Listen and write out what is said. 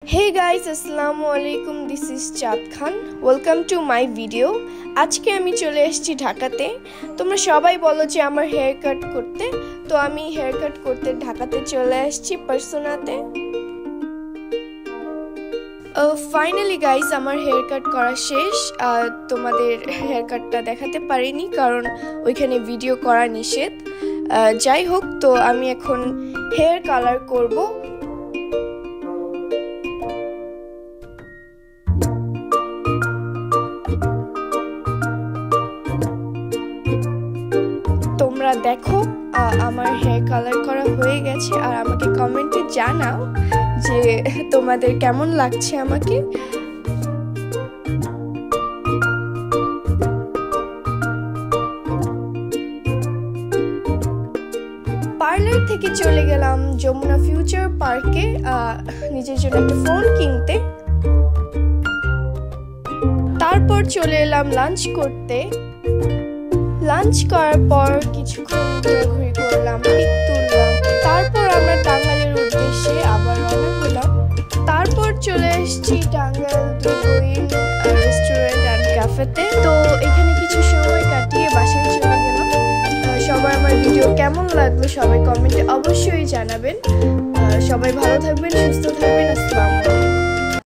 Hey guys, assalamu alaikum. This is Chad Khan. Welcome to my video. আজকে আমি চলে এসেছি ঢাকাতে। তোমরা সবাই বলো যে আমার হেয়ার কাট করতে, তো আমি হেয়ার কাট করতে ঢাকাতে চলে এসেছি পার্সোনাতে। ফাইনালি গাইস আমার হেয়ার কাট করা শেষ। তোমাদের হেয়ার কাটটা দেখাতে পারিনি কারণ ওইখানে ভিডিও করা নিষেধ। যাই হোক, তো আমি এখন হেয়ার কালার করব। তোমরা দেখো আমার হেয়ার কালার করা হয়ে গেছে, আর আমাকে কমেন্টে জানাও যে তোমাদের কেমন লাগছে আমাকে। পার্লার থেকে চলে গেলাম যমুনা ফিউচার পার্কে নিজের জন্য একটা ফোন কিনতে। তারপর চলে এলাম লাঞ্চ করতে। লাঞ্চ করার পর কিছুক্ষণ ঘোরাঘুরি করলাম, পিক তুললাম। তারপর আমরা টাঙ্গাইলের উদ্দেশ্যে আবার রওনা হলাম। তারপর চলে এসেছি টাঙ্গাইল দুগুইন রেস্টুরেন্ট অ্যান্ড ক্যাফেতে। তো এখানে কিছু সময় কাটিয়ে বাসায় চলে গেলাম। সবাই আমার ভিডিও কেমন লাগলো সবাই কমেন্টে অবশ্যই জানাবেন। সবাই ভালো থাকবেন, সুস্থ থাকবেন। আসসালামু আলাইকুম।